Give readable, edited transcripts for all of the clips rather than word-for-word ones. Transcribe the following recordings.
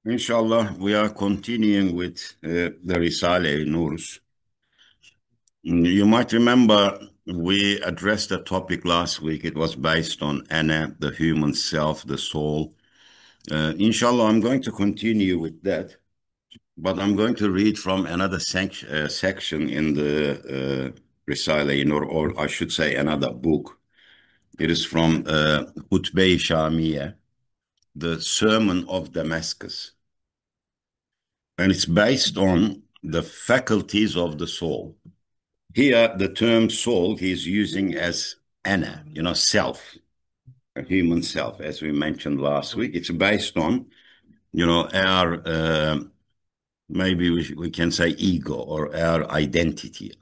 Inshallah, we are continuing with the Risale-I Nur. You might remember we addressed the topic last week. It was based on Ana, the human self, the soul. Inshallah, I'm going to continue with that, but I'm going to read from another section in the Risale-I Nur, or I should say another book. It is from Hutbe-i Şamiye, the Sermon of Damascus. And it's based on the faculties of the soul. Here, the term soul he's using as ana, self, a human self, as we mentioned last week. It's based on, our, maybe we can say ego or our identity,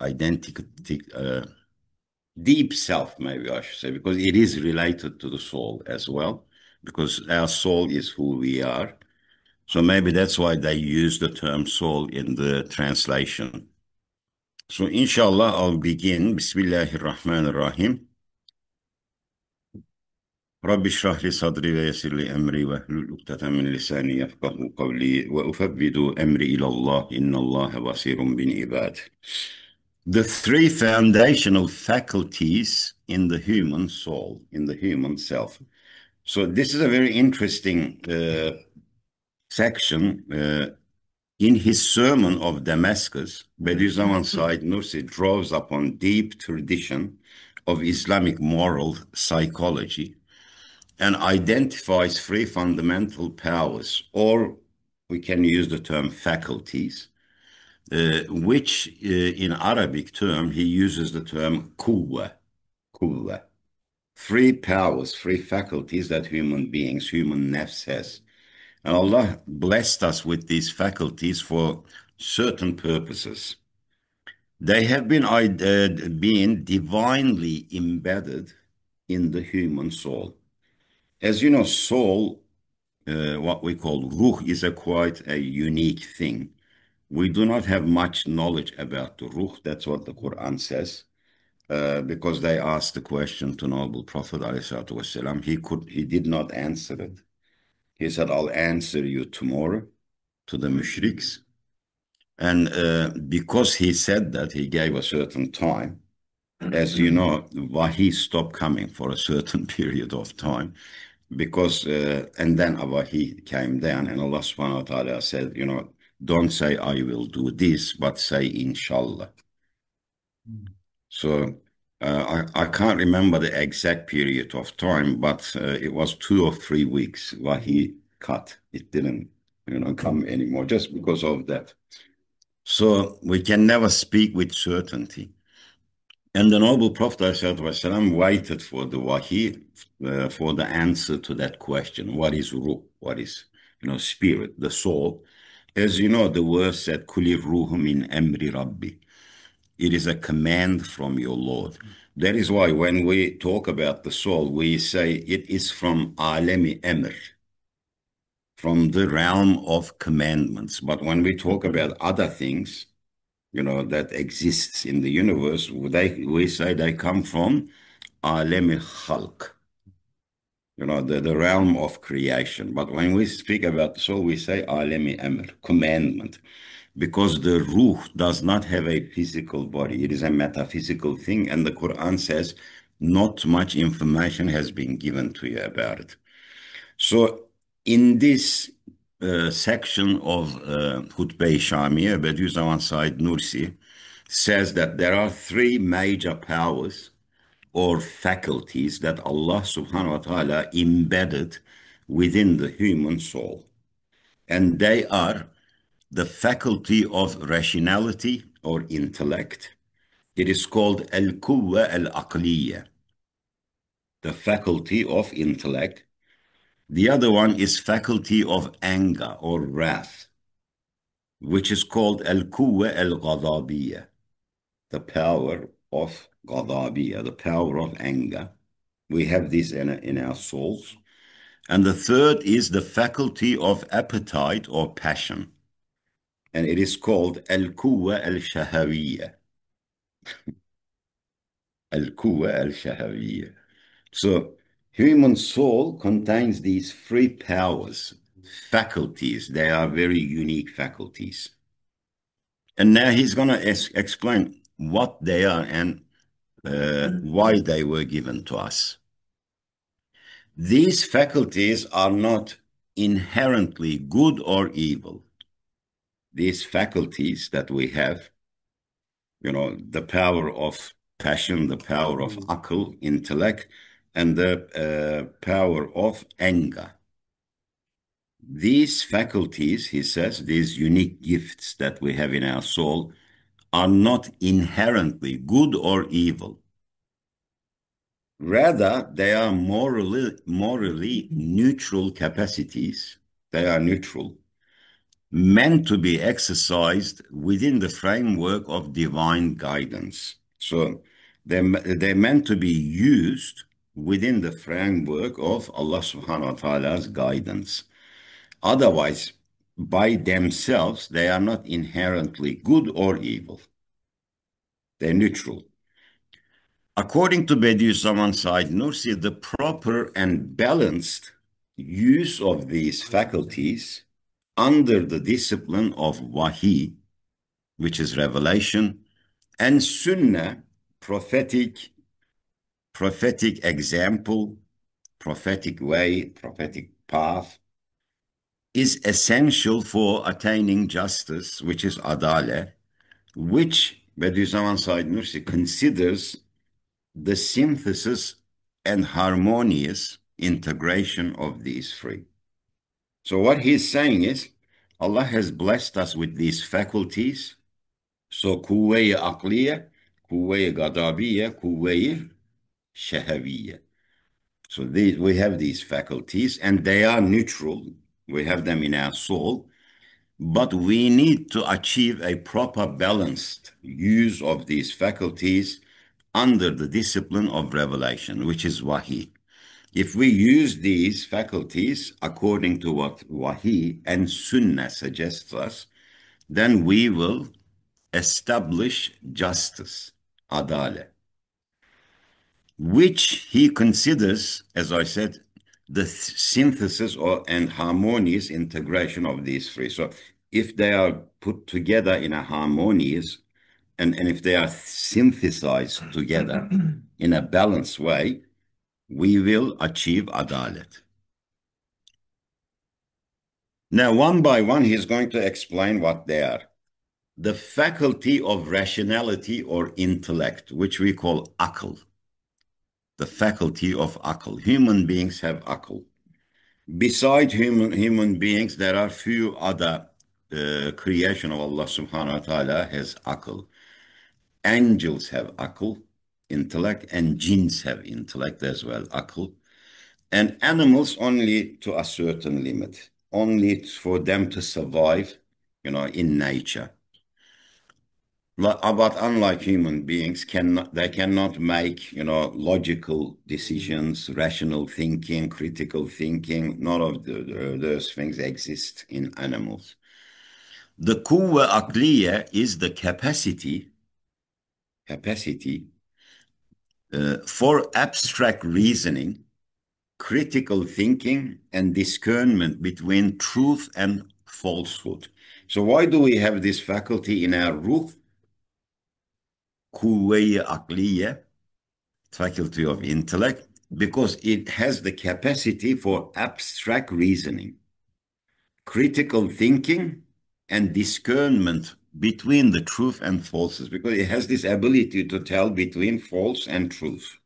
deep self, maybe I should say, because it is related to the soul as well, because our soul is who we are. So maybe that's why they use the term soul in the translation. So inshallah, I'll begin. Bismillahirrahmanirrahim. Rabbi shrah li sadri ve yessir li emri ve hlul uqdatan min lisani yafqahu qawli wa ufawwidu amri ila Allah inna Allaha basirun bin ibad. The three foundational faculties in the human soul, in the human self. So this is a very interesting section. In his Sermon of Damascus, Bediüzzaman Said Nursi draws upon deep tradition of Islamic moral psychology and identifies three fundamental powers, or we can use the term faculties, which in Arabic term, he uses the term quwwa. Three powers, three faculties that human beings, human nafs has. And Allah blessed us with these faculties for certain purposes. They have been divinely embedded in the human soul. As you know, soul, what we call ruh, is quite a unique thing. We do not have much knowledge about the ruh. That's what the Quran says. Because they asked the question to Noble Prophet ﷺ. He did not answer it. He said, I'll answer you tomorrow to the mushriks. And because he said that, he gave a certain time. As you know, Wahi stopped coming for a certain period of time. Because, and then Wahi came down, and Allah subhanahu wa ta'ala said, don't say I will do this, but say inshallah. So I can't remember the exact period of time, but it was 2 or 3 weeks Wahi cut. It didn't, come anymore just because of that. So we can never speak with certainty. And the Noble Prophet ﷺ waited for the Wahi, for the answer to that question. What is ruh? What is, spirit, the soul? As you know, the verse said, Kuli ruhu min amri rabbi. It is a command from your Lord. That is why when we talk about the soul, we say it is from alemi emr, from the realm of commandments. But when we talk about other things, that exists in the universe, we say they come from alemi khalq, the realm of creation. But when we speak about the soul, we say alemi amr, commandment, because the ruh does not have a physical body. It is a metaphysical thing, and the Quran says not much information has been given to you about it. So in this section of Hutbe-i Şamiye, Bediüzzaman Said Nursi says that there are three major powers or faculties that Allah subhanahu wa ta'ala embedded within the human soul. And they are the faculty of rationality or intellect. It is called al-quwwa al-aqliyya, the faculty of intellect. The other one is faculty of anger or wrath, which is called al-quwwa al-ghadabiyya, the power of ghadabiyya, the power of anger. We have this in our souls. And the third is the faculty of appetite or passion. And it is called al-quwwa al-shahawiyya. Al-quwwa al-shahawiyya. So human soul contains these three powers. faculties. They are very unique faculties. And now he's going to explain what they are and why they were given to us. These faculties are not inherently good or evil. These faculties that we have, the power of passion, the power of akıl, intellect, and the power of anger. These faculties, he says, these unique gifts that we have in our soul, are not inherently good or evil. Rather, they are morally neutral capacities. They are neutral, meant to be exercised within the framework of divine guidance. So they're meant to be used within the framework of Allah subhanahu wa ta'ala's guidance. Otherwise, by themselves, they are not inherently good or evil. They're neutral. According to Bediüzzaman Said Nursi, the proper and balanced use of these faculties under the discipline of Wahi, which is revelation, and Sunnah, prophetic example, prophetic way, prophetic path, is essential for attaining justice, which is adale, which Bediüzzaman Said Nursi considers the synthesis and harmonious integration of these three. So what he's saying is, Allah has blessed us with these faculties. So kuvve-i akliye, kuvve-i gadabiye, kuvve-i şeheviye. So we have these faculties and they are neutral. We have them in our soul. But we need to achieve a proper balanced use of these faculties under the discipline of revelation, which is Wahi. If we use these faculties according to what Wahi and Sunnah suggests us, then we will establish justice, adalet, which he considers, as I said, the synthesis and harmonious integration of these three. So if they are put together in a harmonious and if they are synthesized together in a balanced way, we will achieve adalet. Now, one by one, he's going to explain what they are. The faculty of rationality or intellect, which we call akıl. The faculty of akıl. Human beings have akıl. Beside human beings, there are few other creation of Allah subhanahu wa ta'ala has akıl. Angels have akıl, intellect, and jinns have intellect as well, akıl. And animals only to a certain limit, only for them to survive, in nature. But unlike human beings, they cannot make, logical decisions, rational thinking, critical thinking. None of those things exist in animals. The kuvve akliye is the capacity for abstract reasoning, critical thinking, and discernment between truth and falsehood. So why do we have this faculty in our ruh? Kuvve-i akliye, faculty of intellect, because it has the capacity for abstract reasoning, critical thinking, and discernment between the truth and falses, because it has this ability to tell between false and truth.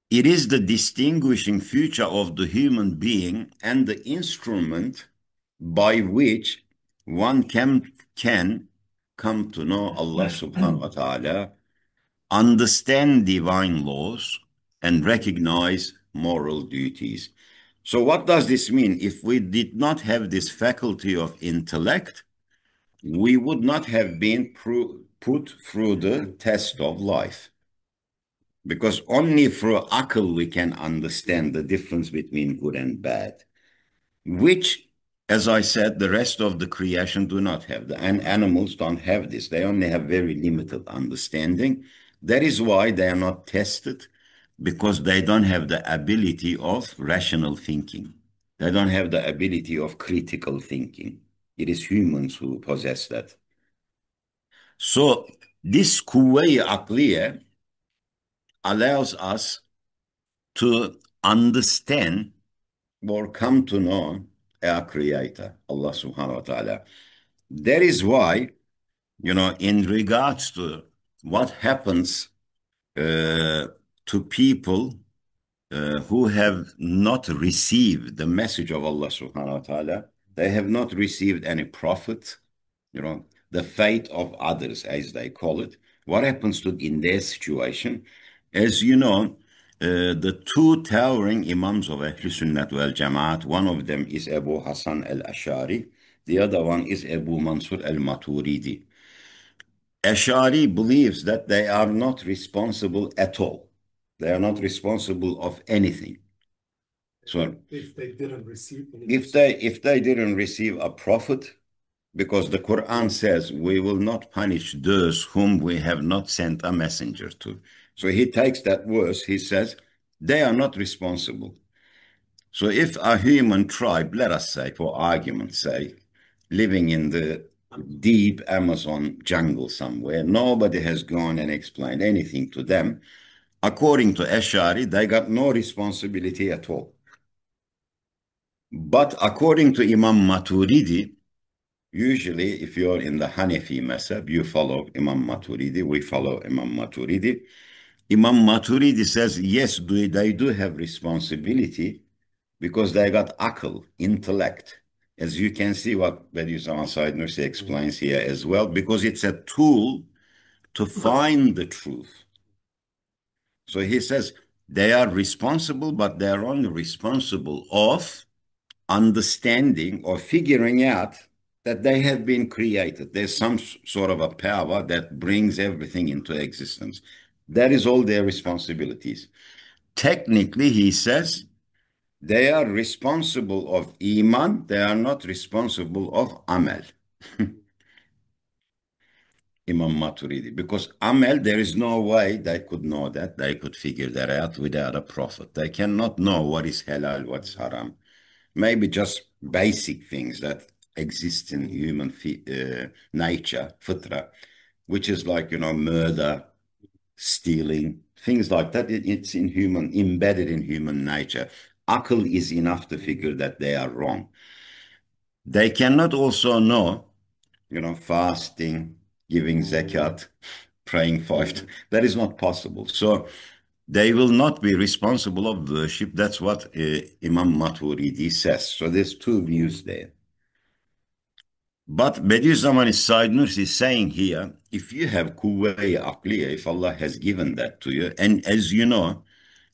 It is the distinguishing feature of the human being and the instrument by which one can come to know Allah subhanahu wa ta'ala, understand divine laws, and recognize moral duties. So what does this mean? If we did not have this faculty of intellect, we would not have been put through the test of life. Because only through akıl we can understand the difference between good and bad, which, as I said, the rest of the creation do not have. And animals don't have this. They only have very limited understanding. That is why they are not tested, because they don't have the ability of rational thinking. They don't have the ability of critical thinking. It is humans who possess that. So this kuvve-i akliye allows us to understand or come to know our Creator, Allah subhanahu wa ta'ala. That is why, in regards to what happens to people who have not received the message of Allah subhanahu wa ta'ala, they have not received any prophet, the fate of others, as they call it. What happens to in their situation? As you know, the two towering Imams of Ahl Sunnat wal Jamaat, one of them is Abu Hassan al-Ashari, the other one is Abu Mansur al-Maturidi. Ashari believes that they are not responsible at all. They are not responsible of anything. So if they didn't receive any if they didn't receive a prophet, because the Quran says we will not punish those whom we have not sent a messenger to. So he takes that verse, he says, they are not responsible. So if a human tribe, let us say, for argument's sake, living in the deep Amazon jungle somewhere, nobody has gone and explained anything to them, according to Ash'ari, they got no responsibility at all. But according to Imam Maturidi, usually if you're in the Hanafi mazhab, you follow Imam Maturidi, we follow Imam Maturidi. Imam Maturidi says, yes, they do have responsibility because they got akal, intellect. As you can see what Bediüzzaman Said Nursi explains here as well, because it's a tool to find the truth. So he says they are responsible, but they are only responsible of understanding or figuring out that they have been created. There's some sort of a power that brings everything into existence. That is all their responsibilities. Technically, he says, they are responsible of iman, they are not responsible of amal. Imam Maturidi, because amal, there is no way they could know that, they could figure that out without a prophet. They cannot know what is halal, what's haram. Maybe just basic things that exist in human nature, fitra, which is like, murder, stealing, things like that. It's embedded in human nature. Akal is enough to figure that they are wrong. They cannot also know, fasting, giving zakat, praying five. That is not possible. So they will not be responsible of worship. That's what Imam Maturidi says. So there's two views there. But Bediüzzaman Said Nursi is saying here, if you have kuvve-i akliye, if Allah has given that to you, and as you know,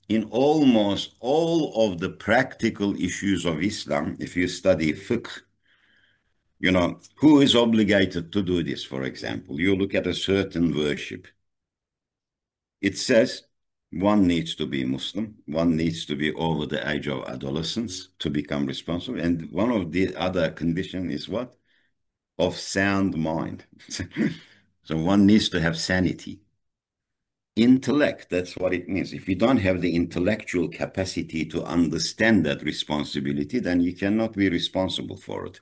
in almost all of the practical issues of Islam, if you study fiqh, who is obligated to do this, for example? You look at a certain worship. It says one needs to be Muslim, one needs to be over the age of adolescence to become responsible, and one of the other conditions is what? Of sound mind. So one needs to have sanity. Intellect, that's what it means. If you don't have the intellectual capacity to understand that responsibility, then you cannot be responsible for it.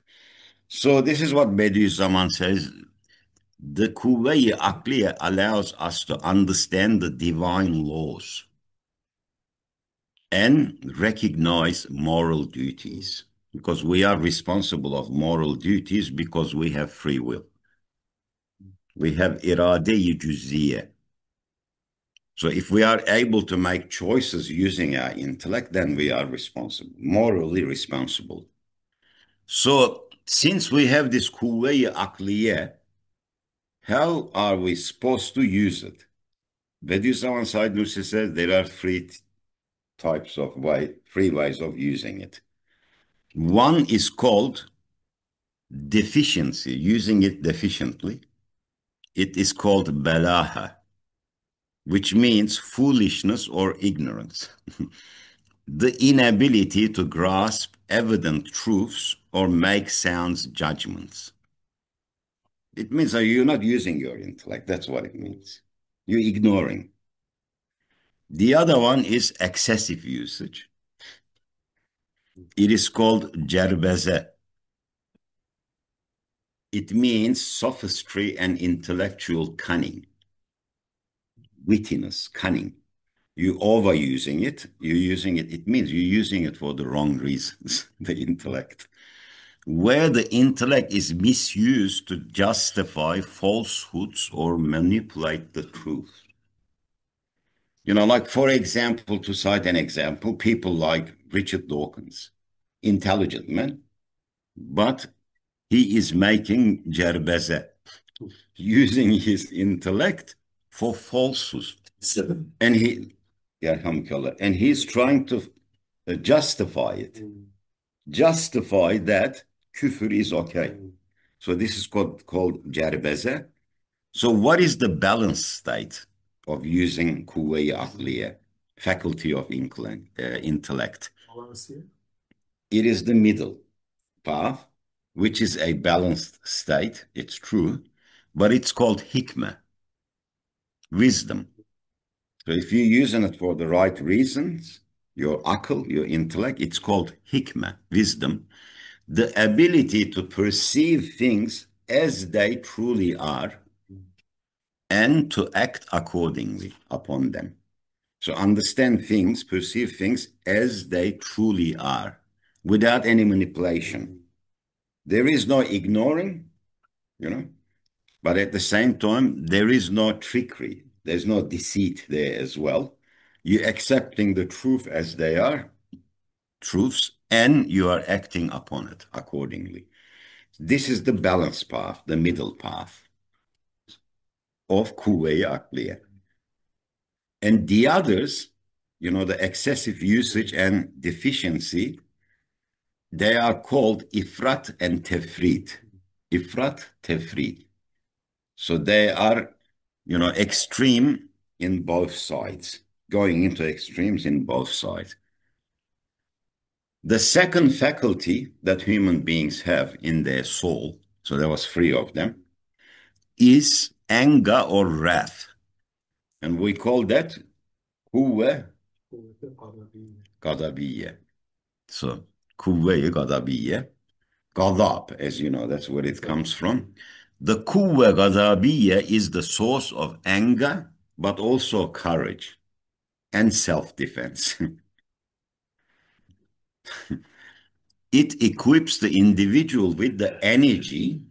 So this is what Bediüzzaman says. The kuvve-i akliye allows us to understand the divine laws and recognize moral duties, because we are responsible of moral duties because we have free will. We have irade-i cüz'iye. So if we are able to make choices using our intellect, then we are responsible, morally responsible. So since we have this kuvve-i akliye, how are we supposed to use it? Bediüzzaman Said Nursi says there are three ways of using it. One is called deficiency, using it deficiently. It is called balaha, which means foolishness or ignorance. The inability to grasp evident truths or make sound judgments. It means that you're not using your intellect. That's what it means. You're ignoring. The other one is excessive usage. It is called cerbeze. It means sophistry and intellectual cunning, wittiness, cunning. You're overusing it. You're using it. It means you're using it for the wrong reasons, the intellect. Where the intellect is misused to justify falsehoods or manipulate the truth. You know, like, for example, to cite an example, people like Richard Dawkins, intelligent man, but he is making cerbeze, using his intellect for falsehoods. And he's trying to justify it. Justify that küfür is okay. So this is called cerbeze. So what is the balanced state of using kuvve-i akliye, faculty of intellect? It is the middle path, which is a balanced state. It's true, but it's called hikmeh, wisdom. So if you're using it for the right reasons, your akıl, your intellect, it's called hikmeh, wisdom, the ability to perceive things as they truly are and to act accordingly upon them. So understand things, perceive things as they truly are, without any manipulation. There is no ignoring, you know, but at the same time, there is no trickery. There's no deceit there as well. You're accepting the truth as they are, truths, and you are acting upon it accordingly. This is the balanced path, the middle path of kuvve-i akliye. And the others, you know, the excessive usage and deficiency, they are called ifrat and tefrit. Ifrat, tefrit. So they are, you know, extreme in both sides, going into extremes in both sides. The second faculty that human beings have in their soul, so there was three of them, is anger or wrath. And we call that kuvve gadabiye. So kuvve gadabiye, gadab, as you know, that's where it comes from. The kuvve gadabiye is the source of anger, but also courage and self-defense. It equips the individual with the energy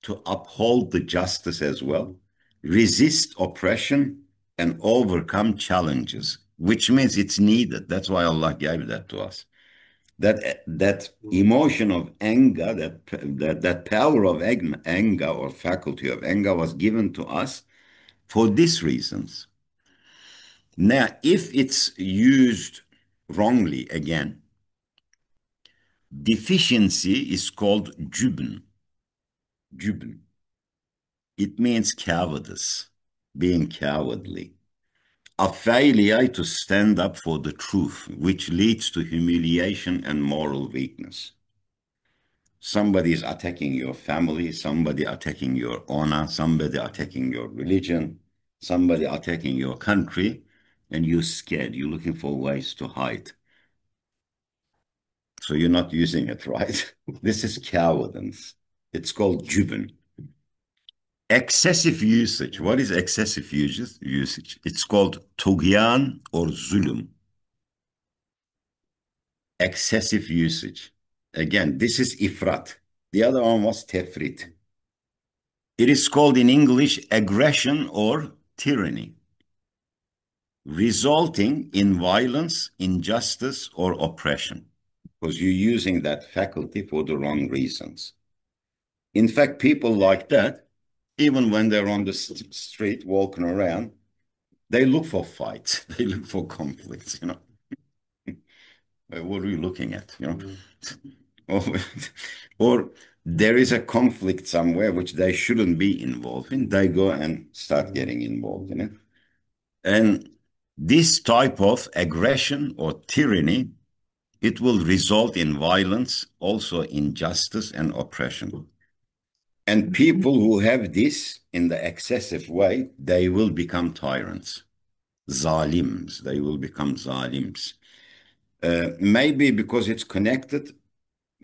to uphold the justice as well, resist oppression, and overcome challenges, which means it's needed. That's why Allah gave that to us. That emotion of anger, that power of anger or faculty of anger was given to us for these reasons. Now, if it's used wrongly, again, deficiency is called jubn. Jubn. It means cowardice, being cowardly. A failure to stand up for the truth, which leads to humiliation and moral weakness. Somebody is attacking your family, somebody attacking your honor, somebody attacking your religion, somebody attacking your country, and you're scared. You're looking for ways to hide. So you're not using it right. This is cowardice. It's called jubn. Excessive usage. What is excessive usage? It's called tughyan or zulüm. Excessive usage. Again, this is ifrat. The other one was tefrit. It is called in English aggression or tyranny, resulting in violence, injustice, or oppression, because you're using that faculty for the wrong reasons. In fact, people like that, even when they're on the street walking around, they look for fights. They look for conflicts, you know. What are you looking at, you know? Or there is a conflict somewhere which they shouldn't be involved in. They go and start getting involved in it. And this type of aggression or tyranny, it will result in violence, also injustice and oppression. And people who have this in the excessive way, they will become tyrants. Zalims, they will become zalims. Maybe because it's connected.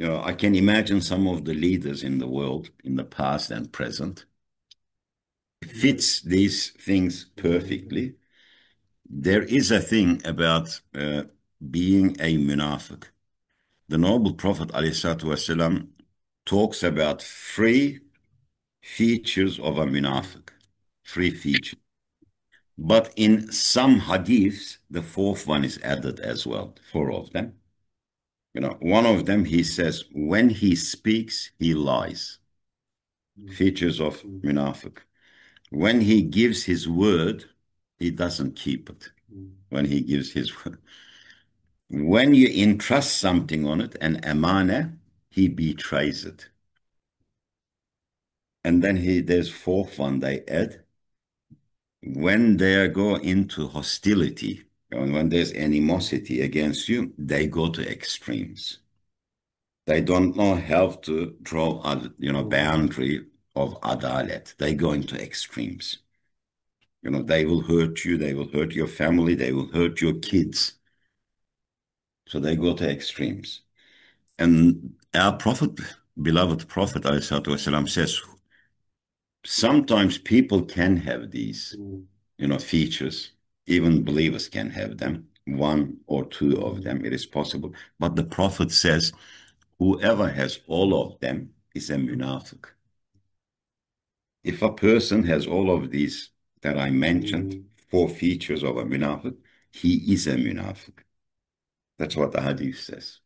I can imagine some of the leaders in the world, in the past and present, fits these things perfectly. There is a thing about being a munafiq. The noble Prophet ﷺ talks about 3 features of a munafiq, 3 features. But in some hadiths, the 4th one is added as well, 4 of them. One of them, he says, when he speaks, he lies. Features of munafiq. When he gives his word, he doesn't keep it. When he gives his word. When you entrust something on it, an amana, he betrays it. And then there's 4th one they add. When they go into hostility, when there's animosity against you, they go to extremes. They don't know how to draw a boundary of adalet. They go into extremes. They will hurt you, they will hurt your family, they will hurt your kids. So they go to extremes. And our Prophet, beloved Prophet ﷺ says, sometimes people can have these, features. Even believers can have them, 1 or 2 of them. It is possible. But the Prophet says, whoever has all of them is a munafiq. If a person has all of these that I mentioned, 4 features of a munafiq, he is a munafiq. That's what the hadith says.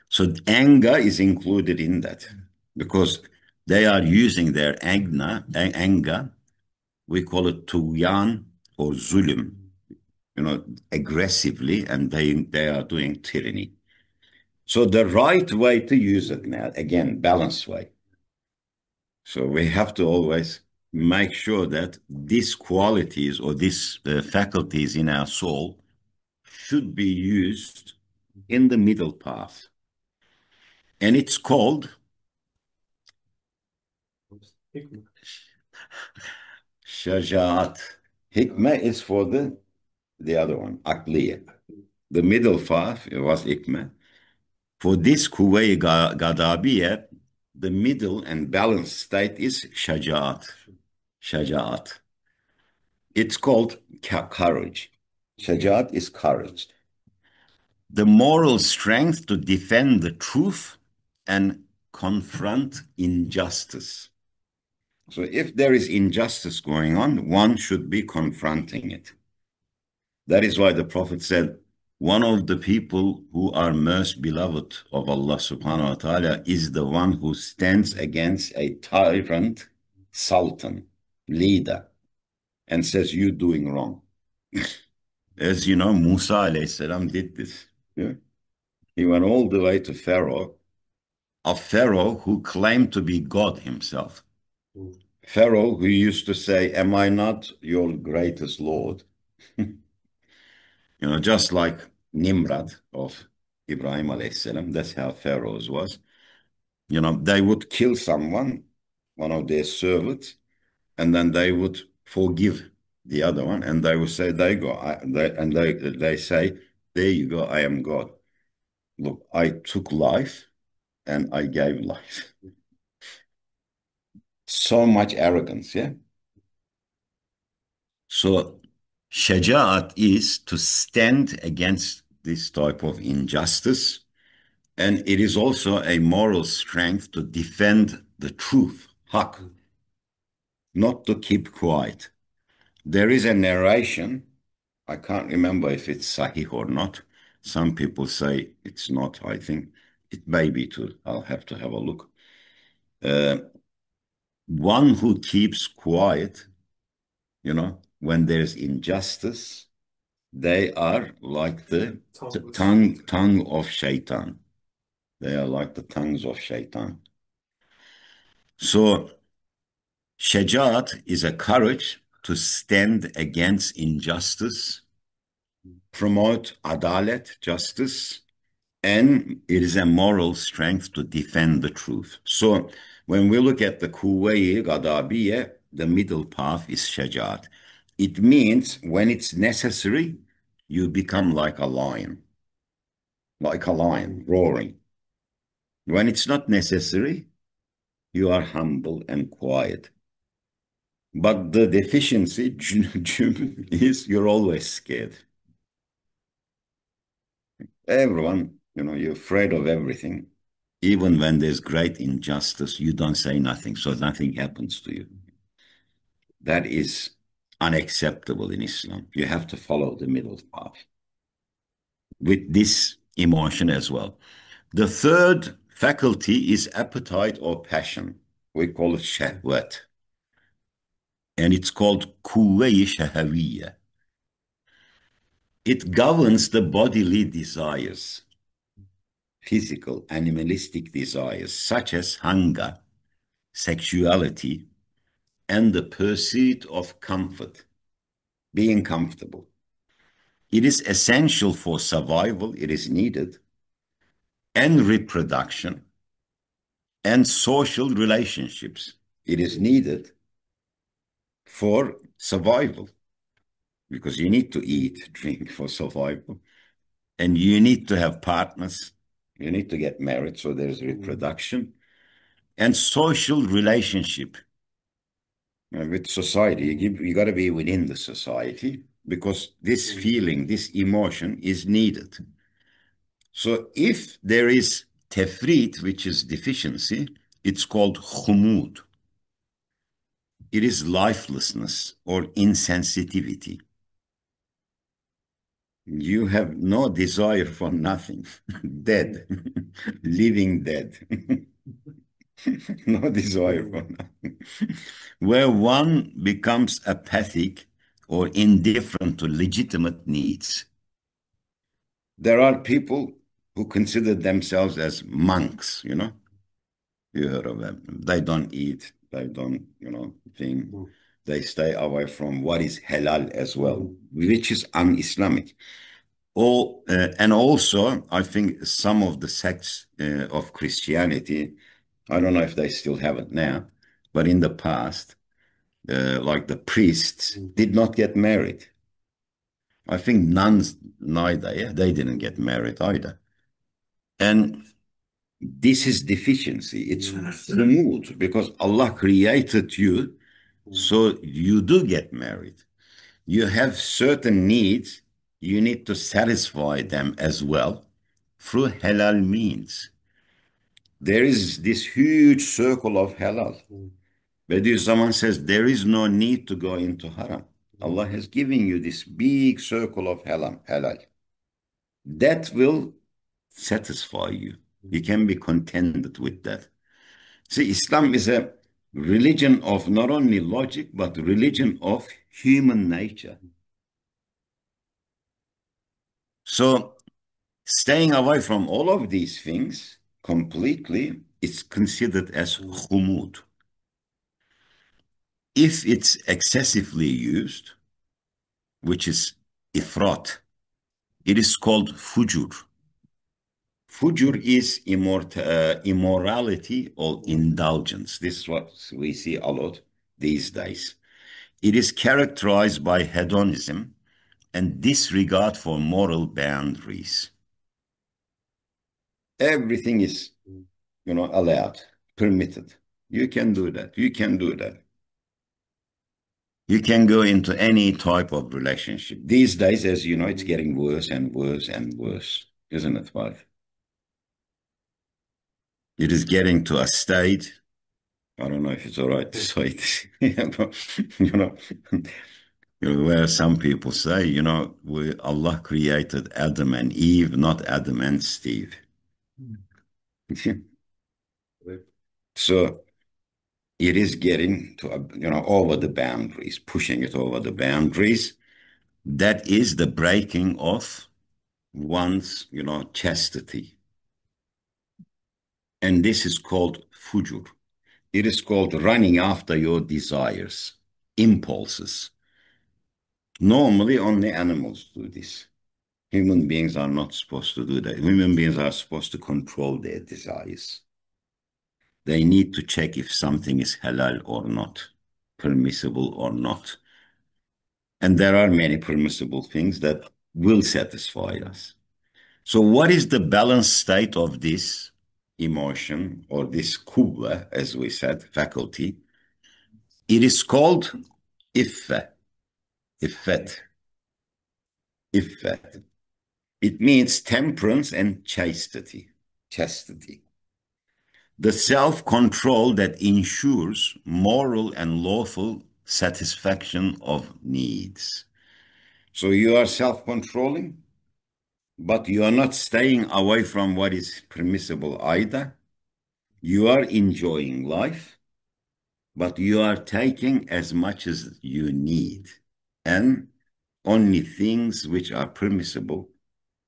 So anger is included in that because they are using their anger, we call it tughyan or zulm, aggressively, and they are doing tyranny. So the right way to use it now, again, balanced way. So we have to always make sure that these qualities or these faculties in our soul should be used in the middle path. And it's called shajaat. Hikmah is for the other one, aqliya. The middle path was hikmah. For this kuway gadabiya, the middle and balanced state is shajaat. Shajaat. It's called courage. Shajaat is courage. The moral strength to defend the truth and confront injustice. So if there is injustice going on, one should be confronting it. That is why the Prophet said, one of the people who are most beloved of Allah subhanahu wa ta'ala is the one who stands against a tyrant, sultan, leader, and says, you're doing wrong. As you know, Musa alayhi salam did this. Yeah? He went all the way to Pharaoh, a Pharaoh who claimed to be God himself. Pharaoh who used to say, am I not your greatest Lord? Just like Nimrod of Ibrahim alayhi salam, that's how Pharaohs was. They would kill someone, one of their servants, and then they would forgive the other one, and they would say, they say, there you go, I am God. Look, I took life and I gave life. So much arrogance, yeah? So shaja'at is to stand against this type of injustice, and it is also a moral strength to defend the truth, haq, not to keep quiet. There is a narration, I can't remember if it's sahih or not. Some people say it's not, I think. It may be too. I'll have to have a look. One who keeps quiet, when there's injustice, they are like the tongue of shaitan. They are like the tongues of shaitan. So shajat is a courage to stand against injustice, promote adalet, justice, and it is a moral strength to defend the truth. So when we look at the kuwai gadabiye, the middle path is shajat. It means when it's necessary, you become like a lion. like a lion roaring. When it's not necessary, you are humble and quiet. But the deficiency is you're always scared. Everyone, you're afraid of everything. Even when there's great injustice, you don't say nothing, so nothing happens to you. That is unacceptable in Islam. You have to follow the middle path with this emotion as well. The third faculty is appetite or passion. We call it shahwat. And it's called kuvve-i şeheviyye. It governs the bodily desires, physical, animalistic desires, such as hunger, sexuality, and the pursuit of comfort, being comfortable. It is essential for survival, it is needed, and reproduction, and social relationships. It is needed for survival because you need to eat, drink for survival, and you need to have partners. You need to get married, so there's reproduction and social relationship with society. You got to be within the society because this feeling, this emotion is needed. So if there is tefrit, which is deficiency, it's called khumud. It is lifelessness or insensitivity. You have no desire for nothing, dead, living dead. No desire for nothing. Where one becomes apathic or indifferent to legitimate needs. There are people who consider themselves as monks, You heard of them. They don't eat, they don't, think. They stay away from what is halal as well, which is un-Islamic. And also, I think some of the sects of Christianity, I don't know if they still have it now, but in the past, like the priests did not get married. I think nuns neither, yeah, they didn't get married either. And this is deficiency. It's removed because Allah created you, so you do get married. You have certain needs, you need to satisfy them as well through halal means. There is this huge circle of halal. But if someone says there is no need to go into haram, Allah has given you this big circle of halal. That will satisfy you. You can be contented with that. See, Islam is a religion of not only logic, but religion of human nature. So staying away from all of these things completely is considered as khumud. If it's excessively used, which is ifrat, it is called fujur. Fujur is immorality or indulgence. This is what we see a lot these days. It is characterized by hedonism and disregard for moral boundaries. Everything is, allowed, permitted. You can do that. You can do that. You can go into any type of relationship. These days, as you know, it's getting worse and worse and worse, isn't it, wife? It is getting to a state, I don't know if it's all right to say this, where some people say, Allah created Adam and Eve, not Adam and Steve. So it is getting to, over the boundaries, pushing it over the boundaries. That is the breaking of one's, chastity. And this is called fujur. It is called running after your desires, impulses. Normally, only animals do this. Human beings are not supposed to do that. Human beings are supposed to control their desires. They need to check if something is halal or not, permissible or not. And there are many permissible things that will satisfy us. So what is the balanced state of this emotion or this kubwa, as we said, faculty? It is called iffa, iffat, iffat. It means temperance and chastity, chastity. The self-control that ensures moral and lawful satisfaction of needs. So you are self-controlling, but you are not staying away from what is permissible either. You are enjoying life, but you are taking as much as you need and only things which are permissible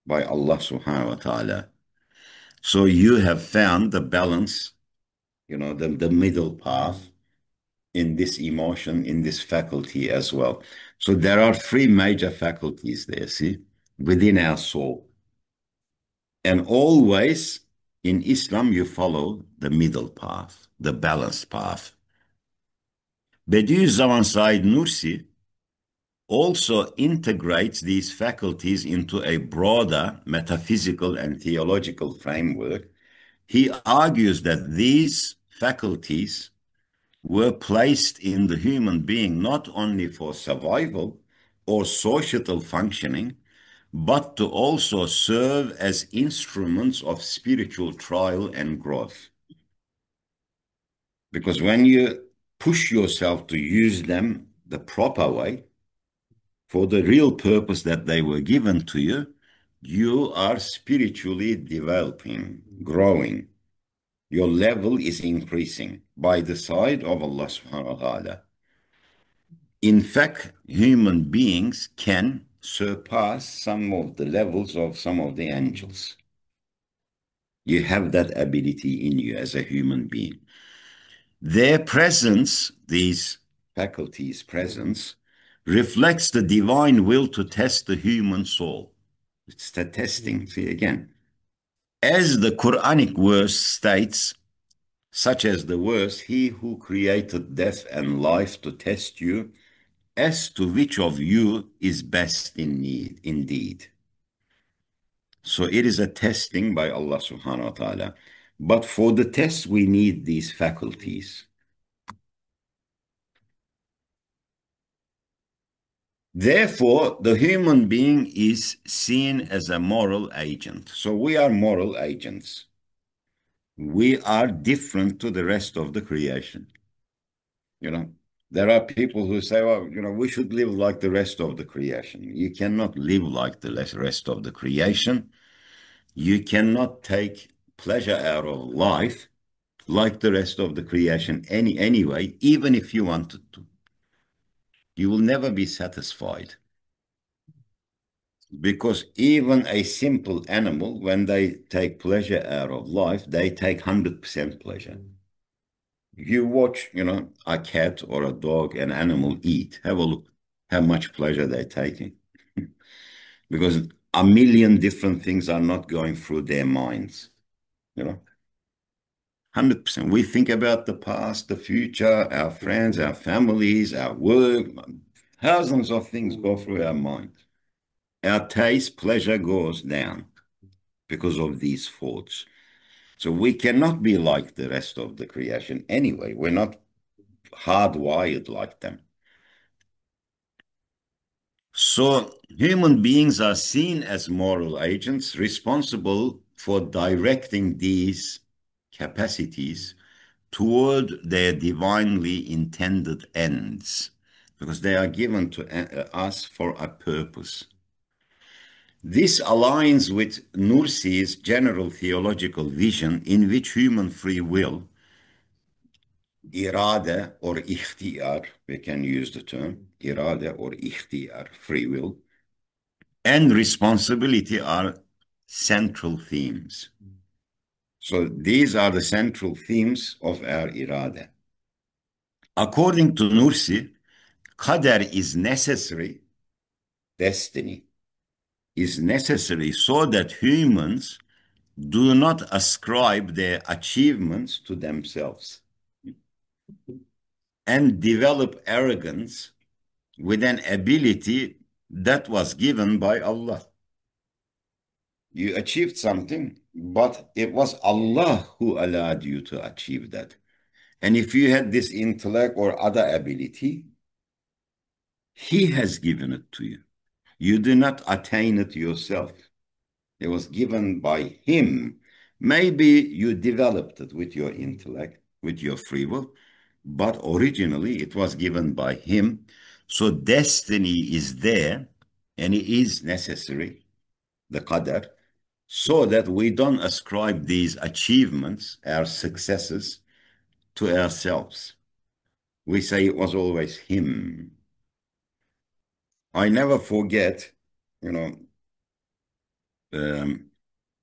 by Allah subhanahu wa ta'ala. So you have found the balance, the middle path in this emotion, in this faculty as well. So there are three major faculties there, see, within our soul. And always in Islam, you follow the middle path, the balanced path. Bediüzzaman Said Nursi also integrates these faculties into a broader metaphysical and theological framework. He argues that these faculties were placed in the human being not only for survival or societal functioning, but to also serve as instruments of spiritual trial and growth. Because when you push yourself to use them the proper way, for the real purpose that they were given to you, you are spiritually developing, growing. Your level is increasing by the side of Allah subhanahu wa ta'ala. In fact, human beings can surpass some of the levels of some of the angels. You have that ability in you as a human being. Their presence, these faculties' presence, reflects the divine will to test the human soul. It's the testing. See again. As the Quranic verse states, such as the verse, "He who created death and life to test you, as to which of you is best in need, indeed." So it is a testing by Allah subhanahu wa ta'ala. But for the test, we need these faculties. Therefore, the human being is seen as a moral agent. So we are moral agents. We are different to the rest of the creation. There are people who say, well, we should live like the rest of the creation. You cannot live like the rest of the creation. You cannot take pleasure out of life like the rest of the creation anyway, even if you wanted to. You will never be satisfied. Because even a simple animal, when they take pleasure out of life, they take 100% pleasure. You watch, a cat or a dog, an animal eat. Have a look how much pleasure they're taking. Because a million different things are not going through their minds. 100%. We think about the past, the future, our friends, our families, our work. Thousands of things go through our minds. Our taste, pleasure goes down because of these thoughts. So we cannot be like the rest of the creation anyway. We're not hardwired like them. So human beings are seen as moral agents responsible for directing these capacities toward their divinely intended ends, because they are given to us for a purpose. This aligns with Nursi's general theological vision, in which human free will, irade or ikhtiyar, we can use the term, irade or ikhtiyar, free will, and responsibility are central themes. So these are the central themes of our irade. According to Nursi, qadar is necessary, destiny is necessary so that humans do not ascribe their achievements to themselves and develop arrogance with an ability that was given by Allah. You achieved something, but it was Allah who allowed you to achieve that. And if you had this intellect or other ability, He has given it to you. You do not attain it yourself. It was given by Him. Maybe you developed it with your intellect, with your free will, but originally it was given by Him. So destiny is there and it is necessary, the qadar, so that we don't ascribe these achievements, our successes, to ourselves. We say it was always Him. I never forget, you know,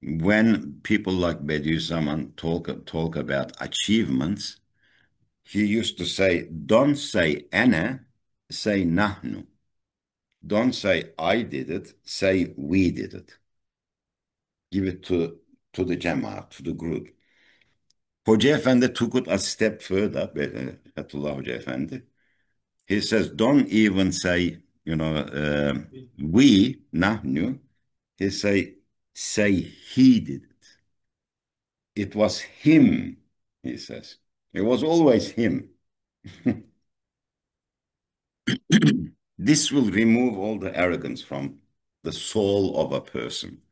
when people like Bediüzzaman talk about achievements, he used to say, don't say ana, say nahnu. Don't say I did it, say we did it. Give it to the Jamaat, to the group. Hoca Efendi took it a step further, Fethullah Hoca Efendi. He says, don't even say, we, nahnu. He say he did it. It was him, he says. It was always him. This will remove all the arrogance from the soul of a person.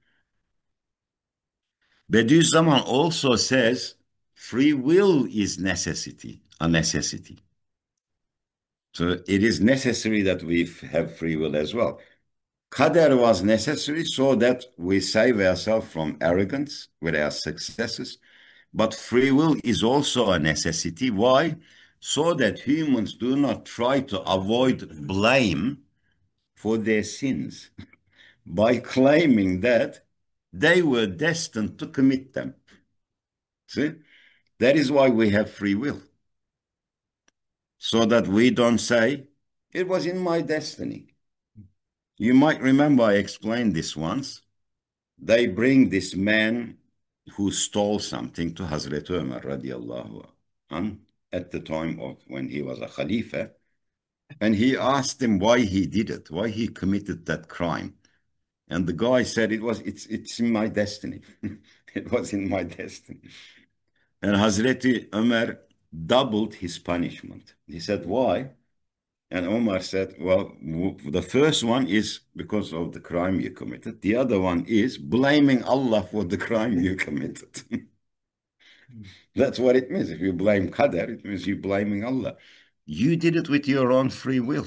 Bediüzzaman also says free will is a necessity. So it is necessary that we have free will as well. Qadar was necessary so that we save ourselves from arrogance with our successes. But free will is also a necessity. Why? So that humans do not try to avoid blame for their sins by claiming that they were destined to commit them. See? That is why we have free will. So that we don't say, it was in my destiny. You might remember I explained this once. They bring this man who stole something to Hazrat Ömer radiallahu anh at the time of when he was a Khalifa. And he asked him why he did it, why he committed that crime. And the guy said, it's in my destiny. It was in my destiny. And Hazreti Ömer doubled his punishment. He said, why? And Omar said, well, the first one is because of the crime you committed. The other one is blaming Allah for the crime you committed. That's what it means. If you blame Qadar, it means you're blaming Allah. You did it with your own free will.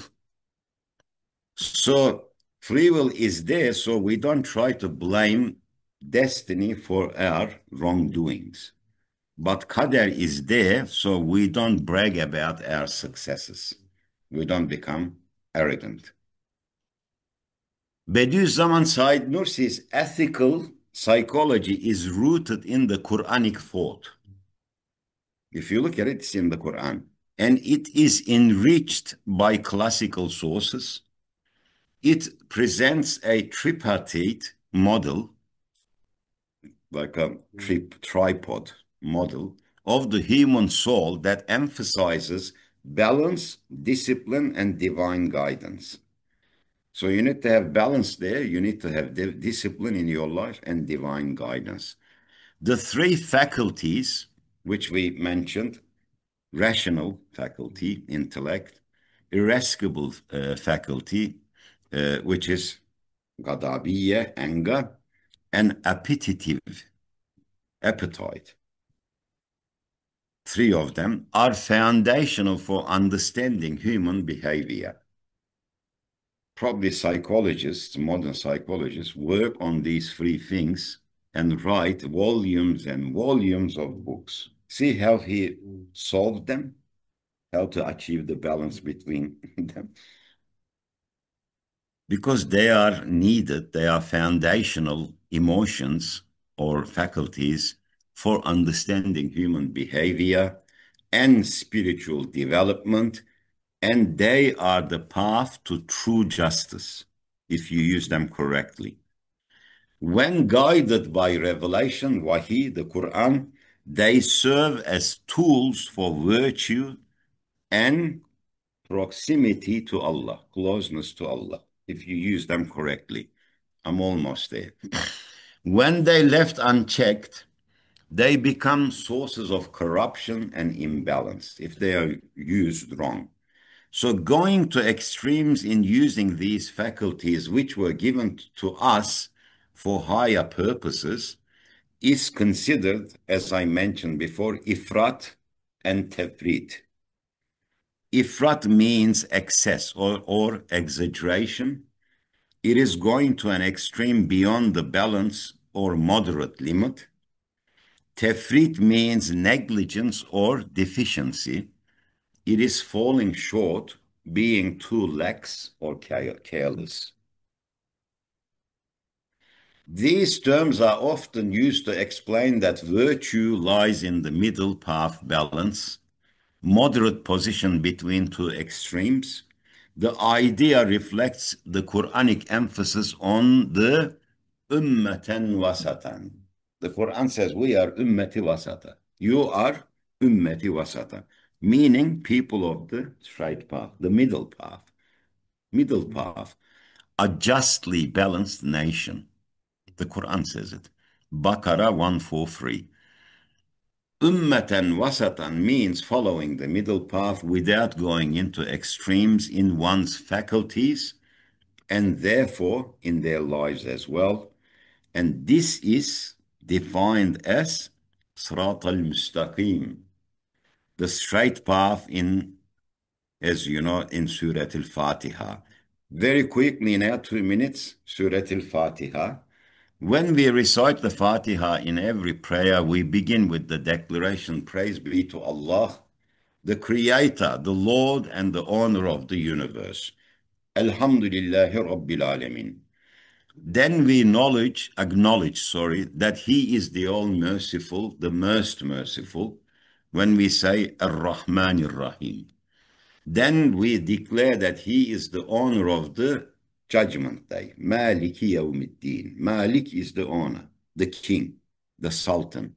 So free will is there, so we don't try to blame destiny for our wrongdoings. But Qadar is there, so we don't brag about our successes. We don't become arrogant. Bediüzzaman Said Nursi's ethical psychology is rooted in the Quranic thought. If you look at it, it's in the Quran. And it is enriched by classical sources. It presents a tripartite model, like a tripod model of the human soul that emphasizes balance, discipline, and divine guidance. So you need to have balance there. You need to have discipline in your life and divine guidance. The three faculties, which we mentioned, rational faculty, intellect, irascible faculty, which is ghadabiye, anger, and appetitive, appetite. Three of them are foundational for understanding human behavior. Probably psychologists, modern psychologists, work on these three things and write volumes and volumes of books. See how he solved them, how to achieve the balance between them. Because they are needed, they are foundational emotions or faculties for understanding human behavior and spiritual development, and they are the path to true justice if you use them correctly. When guided by revelation, wahi, the Quran, they serve as tools for virtue and proximity to Allah, closeness to Allah, if you use them correctly. I'm almost there. When they left unchecked, they become sources of corruption and imbalance if they are used wrong. So going to extremes in using these faculties which were given to us for higher purposes is considered, as I mentioned before, ifrat and tefrit. Ifrat means excess or exaggeration. It is going to an extreme beyond the balance or moderate limit. Tefrit means negligence or deficiency. It is falling short, being too lax or careless. These terms are often used to explain that virtue lies in the middle path balance, moderate position between two extremes. The idea reflects the Quranic emphasis on the ummeten wasatan. The Quran says we are ummeti wasata. You are ummeti wasata, meaning people of the straight path, the middle path, a justly balanced nation. The Quran says it. Baqarah 143. Ummatan wasatan means following the middle path without going into extremes in one's faculties and therefore in their lives as well. And this is defined as Sirat al-Mustaqim, the straight path in, as you know, in Surah Al-Fatiha. Very quickly now, 2 minutes, Surah Al-Fatiha. When we recite the Fatiha in every prayer, we begin with the declaration, praise be to Allah, the Creator, the Lord and the owner of the universe. Alhamdulillahi Rabbil Alameen. Then we acknowledge, that He is the all-merciful, the most merciful, when we say Ar-Rahman Ar-Rahim. Then we declare that He is the owner of the Judgment Day. Maliki Yawmiddin. Malik is the owner, the king, the sultan.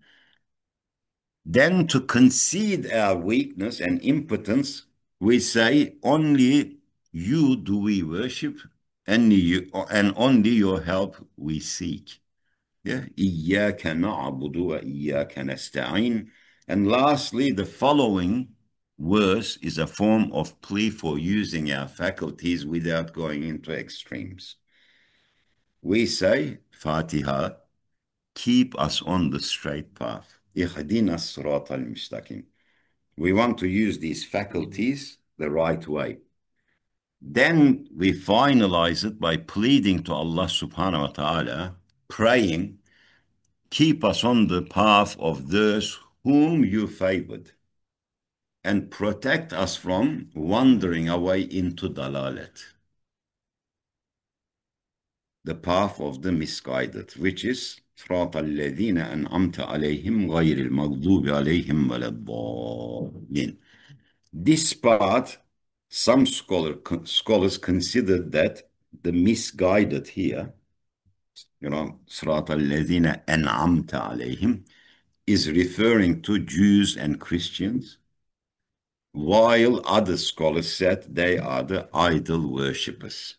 Then to concede our weakness and impotence, we say, only you do we worship, and only your help we seek. Yeah, إِيَّاكَ نَعْبُدُ وَإِيَّاكَ نَسْتَعِينُ. And lastly, the following verse is a form of plea for using our faculties without going into extremes. We say, Fatiha, keep us on the straight path. اهدنا الصراط المستقيم. We want to use these faculties the right way. Then we finalize it by pleading to Allah subhanahu wa ta'ala, praying, keep us on the path of those whom you favored, and protect us from wandering away into dalalet, the path of the misguided, which is صراط الذين أنعمت عليهم غير المغضوب عليهم ولا الضالين. This part, some scholars consider that the misguided here, صراط الذين أنعمت عليهم, is referring to Jews and Christians, while other scholars said they are the idol worshippers.